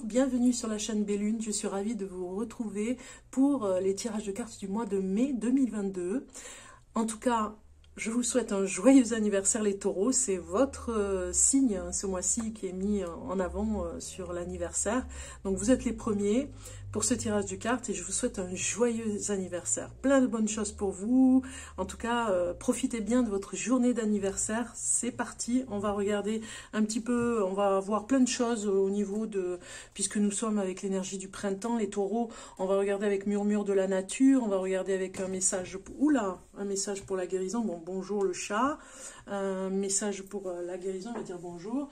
bonjour, bienvenue sur la chaîne Bellune. Je suis ravie de vous retrouver pour les tirages de cartes du mois de mai 2022. En tout cas, je vous souhaite un joyeux anniversaire les taureaux. C'est votre signe ce mois-ci qui est mis en avant sur l'anniversaire. Donc vous êtes les premiers pour ce tirage de cartes et je vous souhaite un joyeux anniversaire. Plein de bonnes choses pour vous. En tout cas, profitez bien de votre journée d'anniversaire. C'est parti, on va regarder un petit peu, on va voir plein de choses au niveau de, puisque nous sommes avec l'énergie du printemps, les taureaux, on va regarder avec murmure de la nature, on va regarder avec un message, oula, un message pour la guérison, bon, bonjour le chat, un message pour la guérison, on va dire bonjour,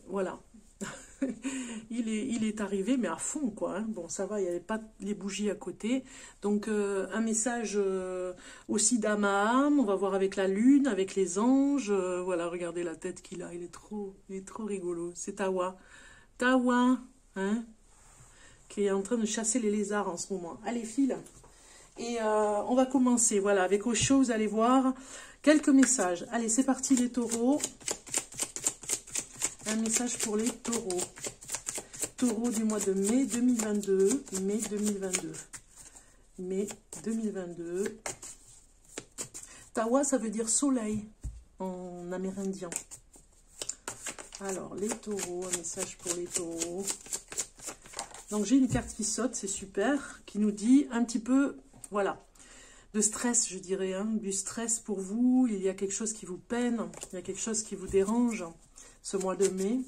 voilà. il est arrivé, mais à fond, quoi. Hein. Bon, ça va, il n'y avait pas les bougies à côté. Donc, un message aussi d'âme à âme. On va voir avec la lune, avec les anges. Voilà, regardez la tête qu'il a. Il est trop rigolo. C'est Tawa. Tawa, hein, qui est en train de chasser les lézards en ce moment. Allez, file. Et on va commencer, voilà, avec Osho, vous allez voir quelques messages. Allez, c'est parti, les taureaux. Un message pour les taureaux. Taureaux du mois de mai 2022. Mai 2022. Mai 2022. Tawa, ça veut dire soleil en amérindien. Alors, les taureaux, un message pour les taureaux. Donc, j'ai une carte qui saute, c'est super, qui nous dit un petit peu, voilà, de stress, je dirais, hein, du stress pour vous. Il y a quelque chose qui vous peine, il y a quelque chose qui vous dérange. Ce mois de mai,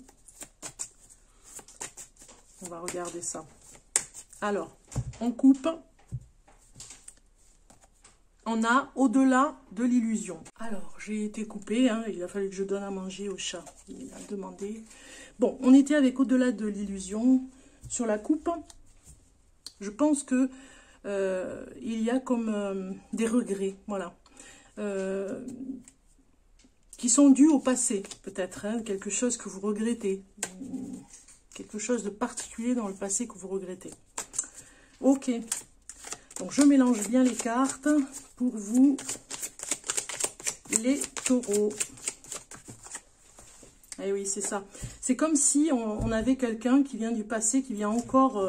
on va regarder ça. Alors, on coupe. On a au-delà de l'illusion. Alors, j'ai été coupée, hein, il a fallu que je donne à manger au chat. Il a demandé. Bon, on était avec au-delà de l'illusion. Sur la coupe, je pense que il y a comme des regrets, voilà. Qui sont dus au passé, peut-être, hein, quelque chose que vous regrettez, quelque chose de particulier dans le passé que vous regrettez. Ok, donc je mélange bien les cartes pour vous, les taureaux. Eh oui, c'est ça. C'est comme si on avait quelqu'un qui vient du passé, qui vient encore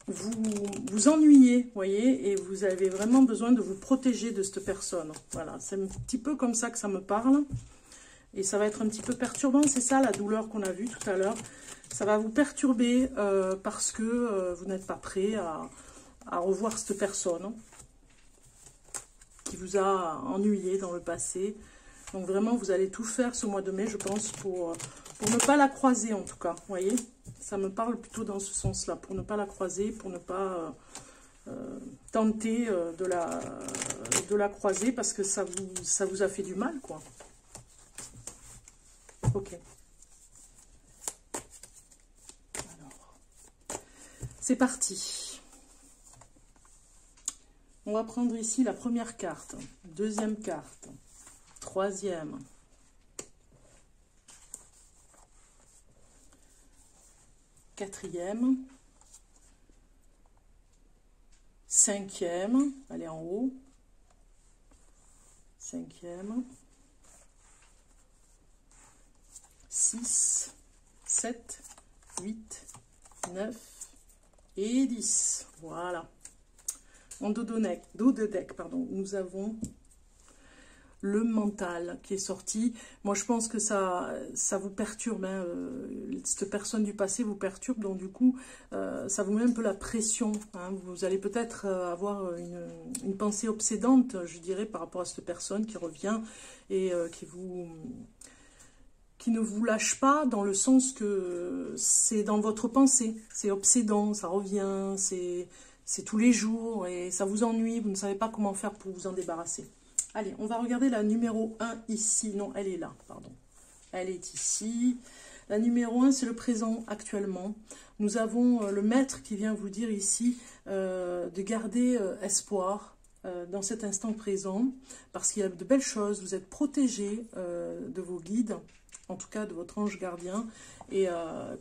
vous ennuyer, vous voyez, et vous avez vraiment besoin de vous protéger de cette personne. Voilà, c'est un petit peu comme ça que ça me parle. Et ça va être un petit peu perturbant, c'est ça la douleur qu'on a vue tout à l'heure. Ça va vous perturber parce que vous n'êtes pas prêt à revoir cette personne qui vous a ennuyé dans le passé. Donc vraiment, vous allez tout faire ce mois de mai, je pense, pour ne pas la croiser en tout cas, vous voyez. Ça me parle plutôt dans ce sens-là, pour ne pas la croiser, pour ne pas tenter de la croiser, parce que ça vous a fait du mal, quoi. Ok. Alors, c'est parti. On va prendre ici la première carte, deuxième carte, troisième. Quatrième, cinquième, allez en haut, cinquième, 6, 7, 8, 9 et 10. Voilà. En dos de deck, pardon, nous avons le mental qui est sorti. Moi, je pense que ça vous perturbe. Hein, cette personne du passé vous perturbe. Donc, du coup, ça vous met un peu la pression. Hein, vous allez peut-être avoir une pensée obsédante, je dirais, par rapport à cette personne qui revient et qui ne vous lâche pas dans le sens que c'est dans votre pensée. C'est obsédant, ça revient, c'est tous les jours et ça vous ennuie. Vous ne savez pas comment faire pour vous en débarrasser. Allez, on va regarder la numéro 1 ici. Non, elle est là, pardon. Elle est ici. La numéro 1, c'est le présent actuellement. Nous avons le maître qui vient vous dire ici de garder espoir dans cet instant présent. Parce qu'il y a de belles choses. Vous êtes protégé de vos guides, en tout cas de votre ange gardien. Et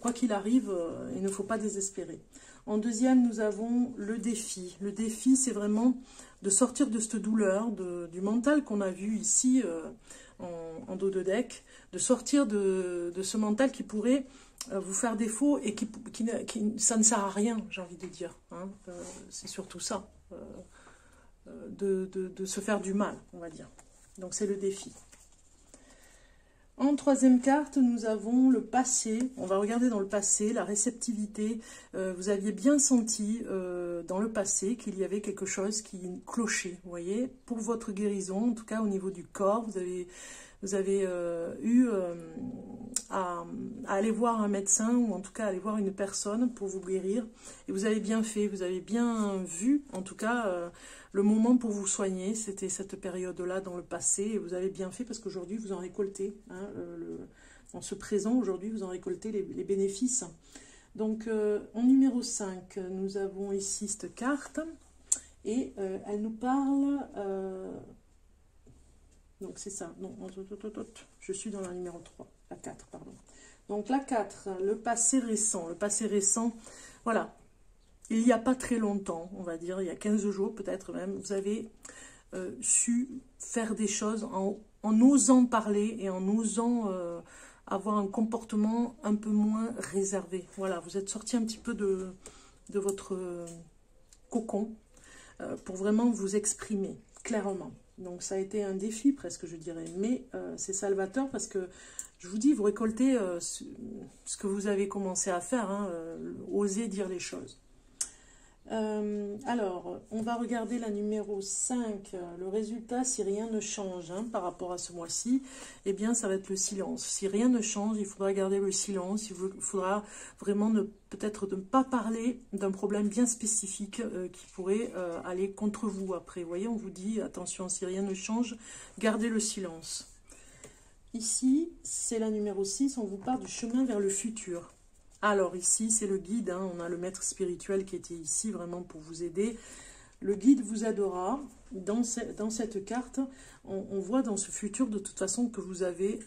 quoi qu'il arrive, il ne faut pas désespérer. En deuxième, nous avons le défi. Le défi, c'est vraiment de sortir de cette douleur, du mental qu'on a vu ici en dos de deck, de sortir de ce mental qui pourrait vous faire défaut et ça ne sert à rien, j'ai envie de dire. Hein. C'est surtout ça, de se faire du mal, on va dire. Donc c'est le défi. En troisième carte, nous avons le passé. On va regarder dans le passé, la réceptivité. Vous aviez bien senti dans le passé qu'il y avait quelque chose qui clochait, vous voyez. Pour votre guérison, en tout cas au niveau du corps, vous avez eu à aller voir un médecin ou en tout cas aller voir une personne pour vous guérir. Et vous avez bien fait, vous avez bien vu, en tout cas, le moment pour vous soigner. C'était cette période-là dans le passé et vous avez bien fait parce qu'aujourd'hui, vous en récoltez. Hein, dans ce présent, aujourd'hui, vous en récoltez les bénéfices. Donc, en numéro 5, nous avons ici cette carte et elle nous parle... donc, c'est ça. Non, je suis dans la numéro 3. La 4, pardon. Donc, la 4, le passé récent. Le passé récent, voilà. Il n'y a pas très longtemps, on va dire, il y a 15 jours peut-être même, vous avez su faire des choses en osant parler et en osant avoir un comportement un peu moins réservé. Voilà, vous êtes sorti un petit peu de votre cocon pour vraiment vous exprimer clairement. Donc ça a été un défi presque, je dirais, mais c'est salvateur parce que, je vous dis, vous récoltez ce que vous avez commencé à faire, hein, oser dire les choses. Alors, on va regarder la numéro 5, le résultat, si rien ne change hein, par rapport à ce mois-ci, eh bien ça va être le silence. Si rien ne change, il faudra garder le silence, il faudra vraiment peut-être ne pas parler d'un problème bien spécifique qui pourrait aller contre vous après. Vous voyez, on vous dit, attention, si rien ne change, gardez le silence. Ici, c'est la numéro 6, on vous parle du chemin vers le futur. Alors ici, c'est le guide, hein, on a le maître spirituel qui était ici vraiment pour vous aider. Le guide vous aidera. Dans cette carte, on voit dans ce futur de toute façon que vous avez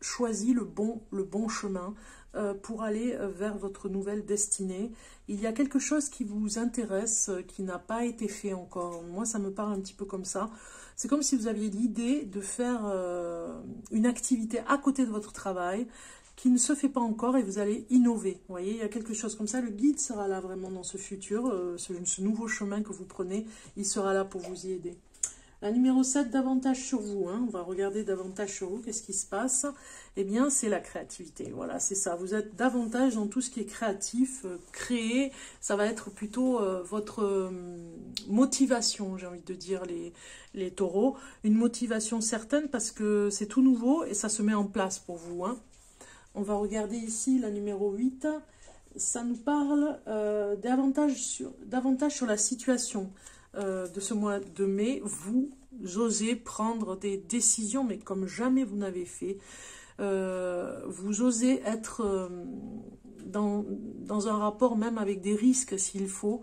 choisi le bon chemin pour aller vers votre nouvelle destinée. Il y a quelque chose qui vous intéresse, qui n'a pas été fait encore. Moi, ça me parle un petit peu comme ça. C'est comme si vous aviez l'idée de faire une activité à côté de votre travail, qui ne se fait pas encore et vous allez innover. Vous voyez, il y a quelque chose comme ça. Le guide sera là vraiment dans ce futur, ce nouveau chemin que vous prenez, il sera là pour vous y aider. La numéro 7, davantage sur vous. Hein. On va regarder davantage sur vous. Qu'est-ce qui se passe? Eh bien, c'est la créativité. Voilà, c'est ça. Vous êtes davantage dans tout ce qui est créatif, créer. Ça va être plutôt votre motivation, j'ai envie de dire, les taureaux. Une motivation certaine parce que c'est tout nouveau et ça se met en place pour vous. Hein. On va regarder ici la numéro 8. Ça nous parle davantage sur la situation de ce mois de mai. Vous osez prendre des décisions, mais comme jamais vous n'avez fait. Vous osez être dans un rapport même avec des risques s'il faut.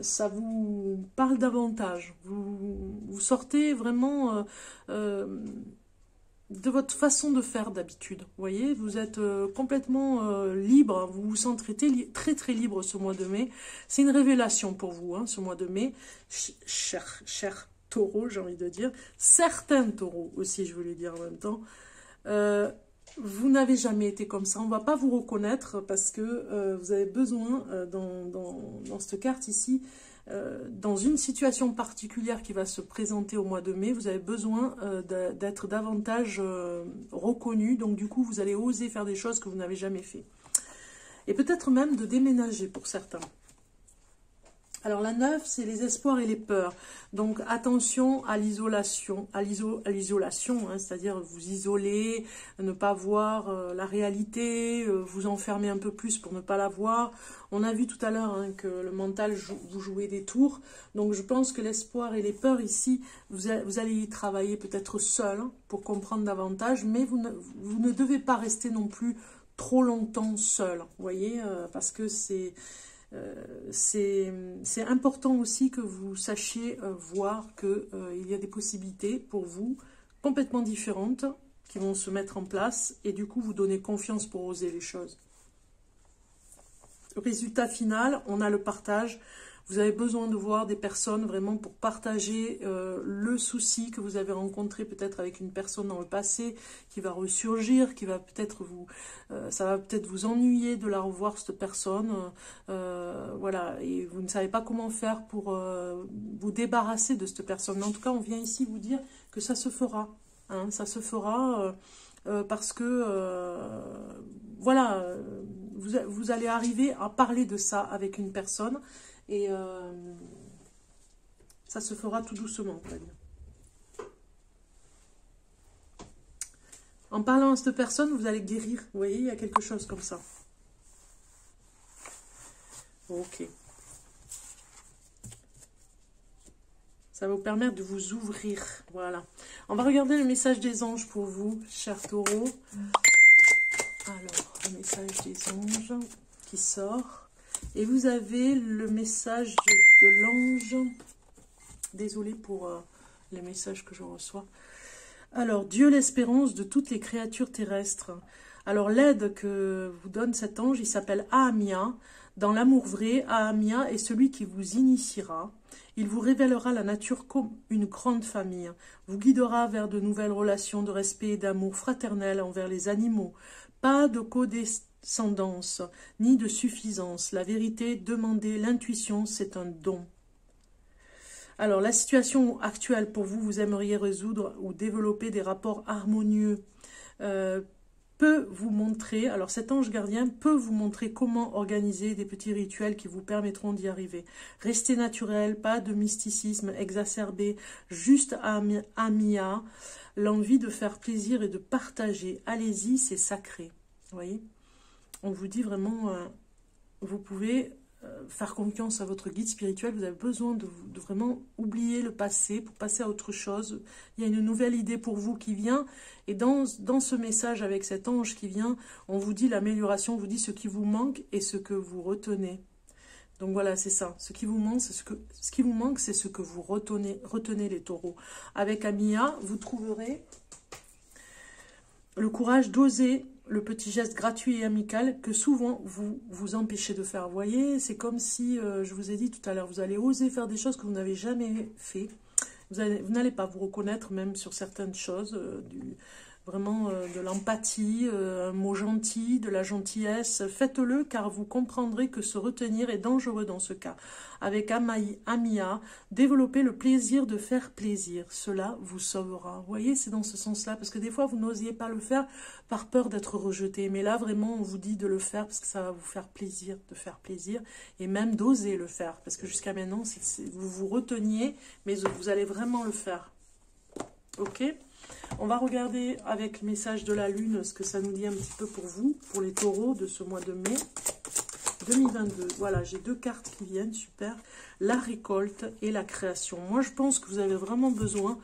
Ça vous parle davantage. Vous sortez vraiment... de votre façon de faire d'habitude, vous voyez, vous êtes complètement libre, vous vous sentez très très libre ce mois de mai, c'est une révélation pour vous, hein, ce mois de mai, cher taureau, j'ai envie de dire, certains taureaux aussi, je voulais dire en même temps, vous n'avez jamais été comme ça, on ne va pas vous reconnaître parce que vous avez besoin, dans cette carte ici, dans une situation particulière qui va se présenter au mois de mai, vous avez besoin d'être davantage reconnu. Donc du coup, vous allez oser faire des choses que vous n'avez jamais fait. Et peut-être même de déménager pour certains. Alors la 9, c'est les espoirs et les peurs. Donc attention à l'isolation, hein, c'est-à-dire vous isoler, ne pas voir la réalité, vous enfermer un peu plus pour ne pas la voir. On a vu tout à l'heure hein, que le mental, vous jouez des tours. Donc je pense que l'espoir et les peurs ici, vous allez y travailler peut-être seul hein, pour comprendre davantage, mais vous ne devez pas rester non plus trop longtemps seul, vous voyez, parce que c'est important aussi que vous sachiez voir qu'il y a des possibilités pour vous complètement différentes qui vont se mettre en place et du coup vous donner confiance pour oser les choses. Résultat final, on a le partage. Vous avez besoin de voir des personnes vraiment pour partager le souci que vous avez rencontré peut-être avec une personne dans le passé qui va ressurgir, qui va peut-être vous... ça va peut-être vous ennuyer de la revoir, cette personne. Voilà, et vous ne savez pas comment faire pour vous débarrasser de cette personne. Mais en tout cas, on vient ici vous dire que ça se fera. Hein, ça se fera parce que... voilà, vous allez arriver à parler de ça avec une personne. Et ça se fera tout doucement. En parlant à cette personne, vous allez guérir. Vous voyez, il y a quelque chose comme ça. Ok. Ça va vous permettre de vous ouvrir. Voilà. On va regarder le message des anges pour vous, chers taureaux. Alors, le message des anges qui sort. Et vous avez le message de l'ange. Désolée pour les messages que je reçois. Alors, Dieu, l'espérance de toutes les créatures terrestres. Alors, l'aide que vous donne cet ange, il s'appelle Ahamia. Dans l'amour vrai, Ahamia est celui qui vous initiera. Il vous révélera la nature comme une grande famille. Vous guidera vers de nouvelles relations de respect et d'amour fraternel envers les animaux. Pas de codescendance, ni de suffisance. La vérité demandée, l'intuition, c'est un don. Alors, la situation actuelle pour vous, vous aimeriez résoudre ou développer des rapports harmonieux, peut vous montrer, alors cet ange gardien peut vous montrer comment organiser des petits rituels qui vous permettront d'y arriver. Restez naturel, pas de mysticisme exacerbé, juste Ahamia, l'envie de faire plaisir et de partager. Allez-y, c'est sacré. Vous voyez, on vous dit vraiment, vous pouvez faire confiance à votre guide spirituel. Vous avez besoin de vraiment oublier le passé pour passer à autre chose. Il y a une nouvelle idée pour vous qui vient. Et dans ce message avec cet ange qui vient, on vous dit l'amélioration, on vous dit ce qui vous manque et ce que vous retenez. Donc voilà, c'est ça. Ce qui vous manque, c'est ce que vous retenez les taureaux. Avec Ahamia, vous trouverez le courage d'oser le petit geste gratuit et amical que souvent vous empêchez de faire. Vous voyez, c'est comme si, je vous ai dit tout à l'heure, vous allez oser faire des choses que vous n'avez jamais fait. Vous n'allez pas vous reconnaître même sur certaines choses, vraiment de l'empathie, un mot gentil, de la gentillesse. Faites-le car vous comprendrez que se retenir est dangereux dans ce cas. Avec Ahamia, développez le plaisir de faire plaisir. Cela vous sauvera. Vous voyez, c'est dans ce sens-là. Parce que des fois, vous n'osiez pas le faire par peur d'être rejeté. Mais là, vraiment, on vous dit de le faire parce que ça va vous faire plaisir de faire plaisir. Et même d'oser le faire. Parce que jusqu'à maintenant, vous vous reteniez, mais vous allez vraiment le faire. Ok ? On va regarder avec le message de la Lune ce que ça nous dit un petit peu pour vous, pour les taureaux de ce mois de mai 2022. Voilà, j'ai deux cartes qui viennent, super. La récolte et la création. Moi, je pense que vous avez vraiment besoin,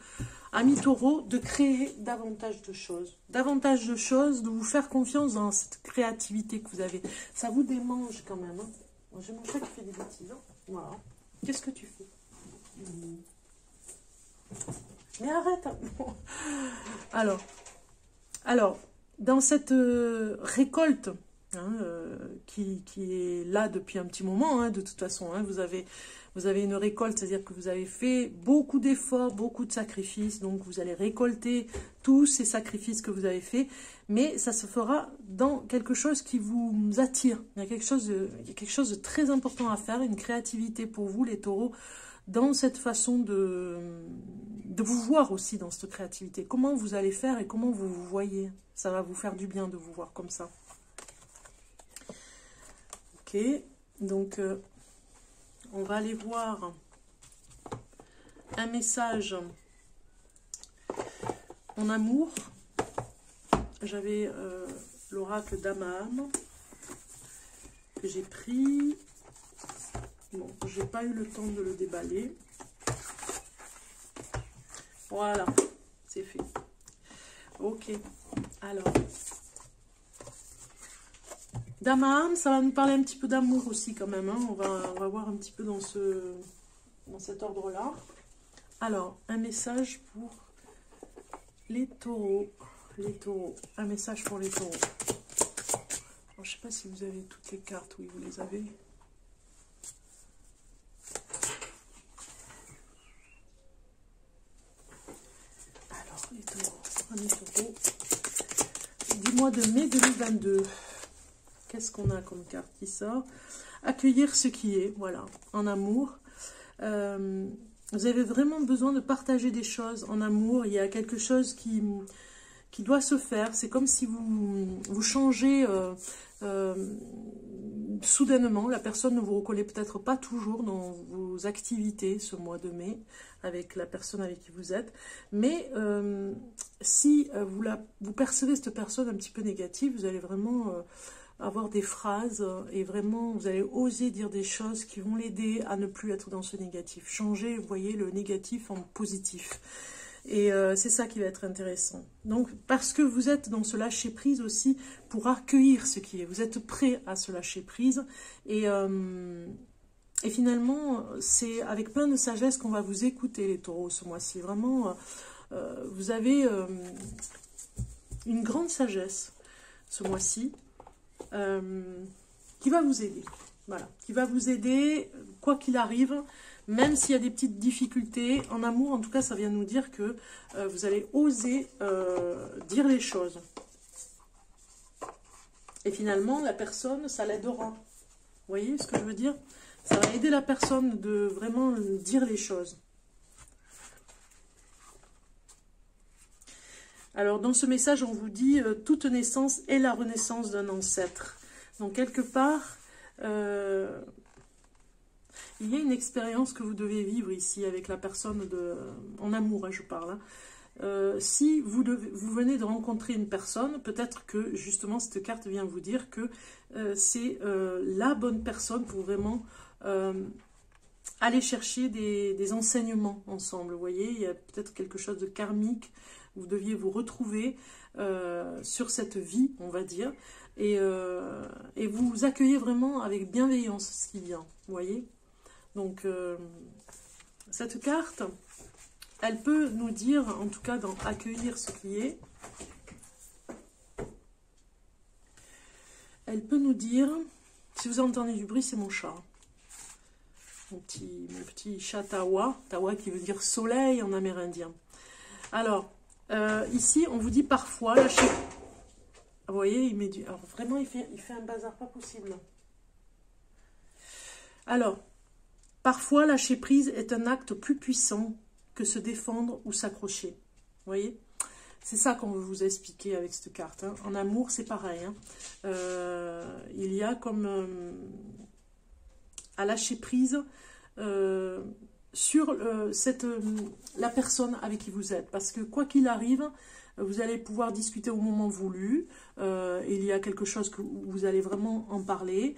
amis taureaux, de créer davantage de choses. Davantage de choses, de vous faire confiance dans cette créativité que vous avez. Ça vous démange quand même. Hein. J'ai mon chat qui fait des bêtises. Hein. Voilà. Qu'est-ce que tu fais? Mais arrête. Alors, dans cette récolte hein, qui est là depuis un petit moment, hein, de toute façon, hein, vous avez une récolte, c'est-à-dire que vous avez fait beaucoup d'efforts, beaucoup de sacrifices, donc vous allez récolter tous ces sacrifices que vous avez faits, mais ça se fera dans quelque chose qui vous attire. Il y a quelque chose de très important à faire, une créativité pour vous, les taureaux, dans cette façon de vous voir aussi dans cette créativité. Comment vous allez faire et comment vous vous voyez. Ça va vous faire du bien de vous voir comme ça. Ok, donc on va aller voir un message en amour. J'avais l'oracle d'Amaham que j'ai pris. Bon, j'ai pas eu le temps de le déballer. Voilà, c'est fait. Ok, alors. D'Amaham, ça va nous parler un petit peu d'amour aussi quand même. Hein. On va voir un petit peu dans cet ordre-là. Alors, un message pour les taureaux. Les taureaux. Un message pour les taureaux. Alors, je ne sais pas si vous avez toutes les cartes. Oui, vous les avez. mois de mai 2022. Qu'est-ce qu'on a comme carte qui sort? Accueillir ce qui est, voilà, en amour. Vous avez vraiment besoin de partager des choses en amour. Il y a quelque chose qui doit se faire. C'est comme si vous changez soudainement. La personne ne vous reconnaît peut-être pas toujours dans vos activités ce mois de mai avec la personne avec qui vous êtes. Mais si vous percevez cette personne un petit peu négative, vous allez vraiment avoir des phrases et vraiment vous allez oser dire des choses qui vont l'aider à ne plus être dans ce négatif. Changer, vous voyez, le négatif en positif. Et c'est ça qui va être intéressant. Donc, parce que vous êtes dans ce lâcher-prise aussi pour accueillir ce qui est. Vous êtes prêt à se lâcher prise. Et finalement, c'est avec plein de sagesse qu'on va vous écouter, les taureaux, ce mois-ci. Vraiment, vous avez une grande sagesse ce mois-ci qui va vous aider. Voilà, qui va vous aider, quoi qu'il arrive. Même s'il y a des petites difficultés, en amour, en tout cas, ça vient nous dire que vous allez oser dire les choses. Et finalement, la personne, ça l'aidera. Vous voyez ce que je veux dire? Ça va aider la personne de vraiment dire les choses. Alors, dans ce message, on vous dit toute naissance est la renaissance d'un ancêtre. Donc, quelque part... il y a une expérience que vous devez vivre ici avec la personne en amour, hein, je parle. Hein. Si vous venez de rencontrer une personne, peut-être que justement cette carte vient vous dire que c'est la bonne personne pour vraiment aller chercher des enseignements ensemble. Vous voyez, il y a peut-être quelque chose de karmique, vous deviez vous retrouver sur cette vie, on va dire, et vous vous accueillez vraiment avec bienveillance ce qui vient, vous voyez. Donc, cette carte, elle peut nous dire, en tout cas, dans accueillir ce qui est, elle peut nous dire, si vous entendez du bruit, c'est mon chat. Mon petit chat Tawa, Tawa qui veut dire soleil en amérindien. Alors, ici, on vous dit parfois, lâchez... Vous voyez, il met du... Alors, vraiment, il fait un bazar pas possible. Alors... Parfois, lâcher prise est un acte plus puissant que se défendre ou s'accrocher. Vous voyez? C'est ça qu'on veut vous expliquer avec cette carte. Hein. En amour, c'est pareil. Hein. Il y a comme à lâcher prise sur la personne avec qui vous êtes. Parce que quoi qu'il arrive, vous allez pouvoir discuter au moment voulu. Il y a quelque chose que vous allez vraiment en parler.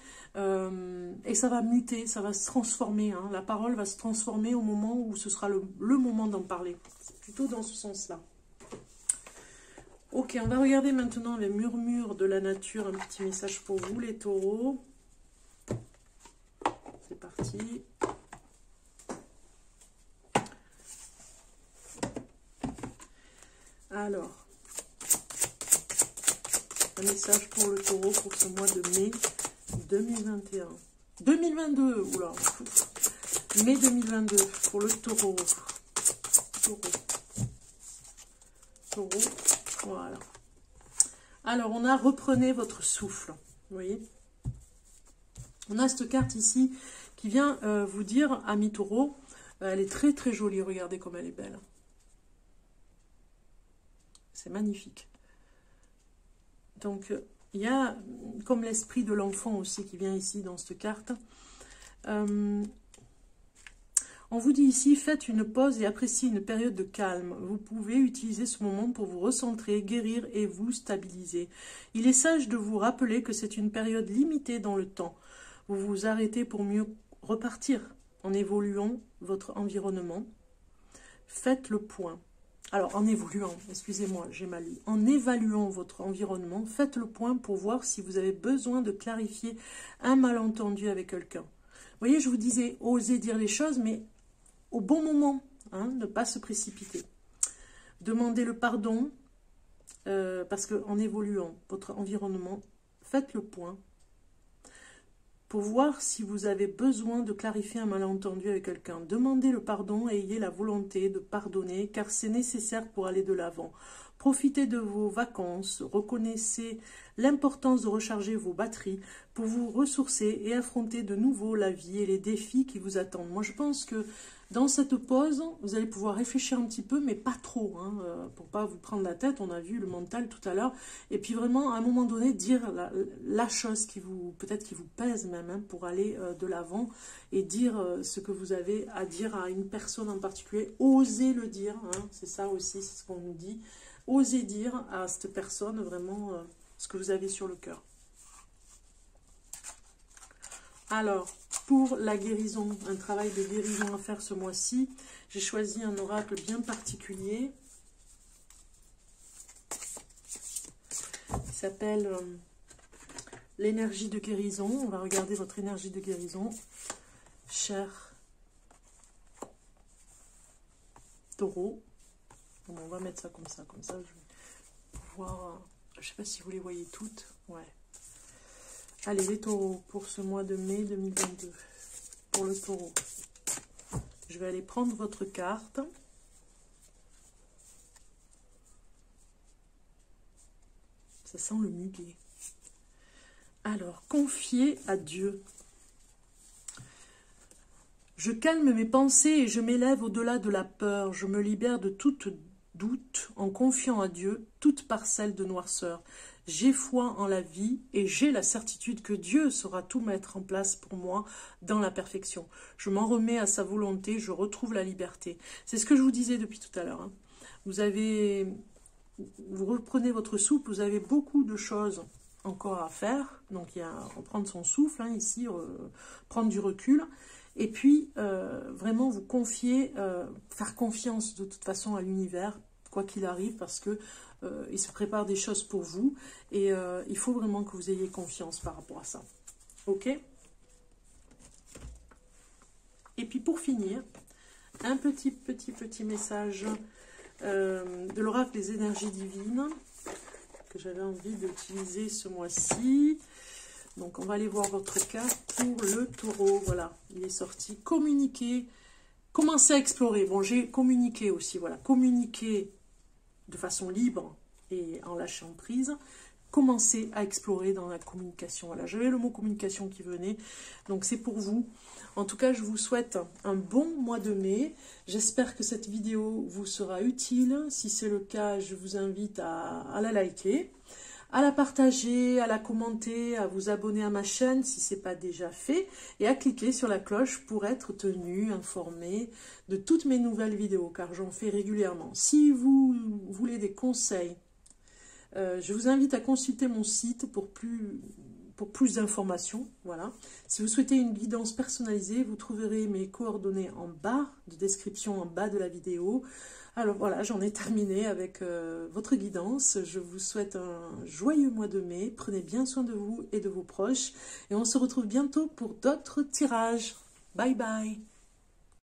Et ça va muter, ça va se transformer. Hein. La parole va se transformer au moment où ce sera le moment d'en parler. C'est plutôt dans ce sens-là. Ok, on va regarder maintenant les murmures de la nature. Un petit message pour vous, les taureaux. C'est parti. Alors, un message pour le taureau pour ce mois de mai 2021. 2022, oula. Mai 2022 pour le taureau. Taureau, voilà. Alors, on a reprenez votre souffle. Vous voyez? On a cette carte ici qui vient vous dire, ami taureau, elle est très très jolie, regardez comme elle est belle. C'est magnifique. Donc, il y a comme l'esprit de l'enfant aussi qui vient ici dans cette carte. On vous dit ici, faites une pause et appréciez une période de calme. Vous pouvez utiliser ce moment pour vous recentrer, guérir et vous stabiliser. Il est sage de vous rappeler que c'est une période limitée dans le temps. Vous vous arrêtez pour mieux repartir en évoluant votre environnement. Faites le point. Alors, en évoluant, excusez-moi, j'ai mal lu. En évaluant votre environnement, faites le point pour voir si vous avez besoin de clarifier un malentendu avec quelqu'un. Vous voyez, je vous disais, osez dire les choses, mais au bon moment, hein, ne pas se précipiter. Demandez le pardon, parce qu'en évoluant votre environnement, faites le point pour voir si vous avez besoin de clarifier un malentendu avec quelqu'un. Demandez le pardon et ayez la volonté de pardonner, car c'est nécessaire pour aller de l'avant. Profitez de vos vacances, reconnaissez l'importance de recharger vos batteries pour vous ressourcer et affronter de nouveau la vie et les défis qui vous attendent. Moi, je pense que dans cette pause, vous allez pouvoir réfléchir un petit peu, mais pas trop, hein, pour pas vous prendre la tête. On a vu le mental tout à l'heure. Et puis vraiment, à un moment donné, dire la chose qui vous, peut-être qui vous pèse même, hein, pour aller de l'avant et dire ce que vous avez à dire à une personne en particulier. Osez le dire, hein, c'est ça aussi, c'est ce qu'on nous dit. Osez dire à cette personne vraiment ce que vous avez sur le cœur. Alors, pour la guérison, un travail de guérison à faire ce mois-ci, j'ai choisi un oracle bien particulier. Il s'appelle l'énergie de guérison. On va regarder votre énergie de guérison, cher taureau. Bon, on va mettre ça, je vais pouvoir... je ne sais pas si vous les voyez toutes. Ouais. Allez, les taureaux, pour ce mois de mai 2022, pour le taureau. Je vais aller prendre votre carte. Ça sent le muguet. Alors, confiez à Dieu. Je calme mes pensées et je m'élève au-delà de la peur. Je me libère de toute doute en confiant à Dieu toute parcelle de noirceur. J'ai foi en la vie et j'ai la certitude que Dieu saura tout mettre en place pour moi dans la perfection. Je m'en remets à sa volonté, je retrouve la liberté. C'est ce que je vous disais depuis tout à l'heure, hein. Vous reprenez votre souffle, vous avez beaucoup de choses encore à faire. Donc il y a reprendre son souffle, hein, ici, prendre du recul. Et puis vraiment vous confier, faire confiance de toute façon à l'univers, quoi qu'il arrive, parce que il se prépare des choses pour vous et il faut vraiment que vous ayez confiance par rapport à ça. Ok? Et puis pour finir, un petit message de l'oracle des énergies divines que j'avais envie d'utiliser ce mois-ci. Donc on va aller voir votre carte pour le taureau. Voilà, il est sorti. Communiquer, commencer à explorer. Bon, j'ai communiqué aussi, voilà. Communiquer de façon libre et en lâchant prise, commencer à explorer dans la communication. Voilà, j'avais le mot communication qui venait, donc c'est pour vous. En tout cas, je vous souhaite un bon mois de mai. J'espère que cette vidéo vous sera utile. Si c'est le cas, je vous invite à la liker, à la partager, à la commenter, à vous abonner à ma chaîne si ce n'est pas déjà fait et à cliquer sur la cloche pour être tenu, informé de toutes mes nouvelles vidéos car j'en fais régulièrement. Si vous voulez des conseils, je vous invite à consulter mon site pour plus d'informations. Voilà. Si vous souhaitez une guidance personnalisée, vous trouverez mes coordonnées en bas de description, en bas de la vidéo. Alors voilà, j'en ai terminé avec votre guidance. Je vous souhaite un joyeux mois de mai. Prenez bien soin de vous et de vos proches. Et on se retrouve bientôt pour d'autres tirages. Bye bye.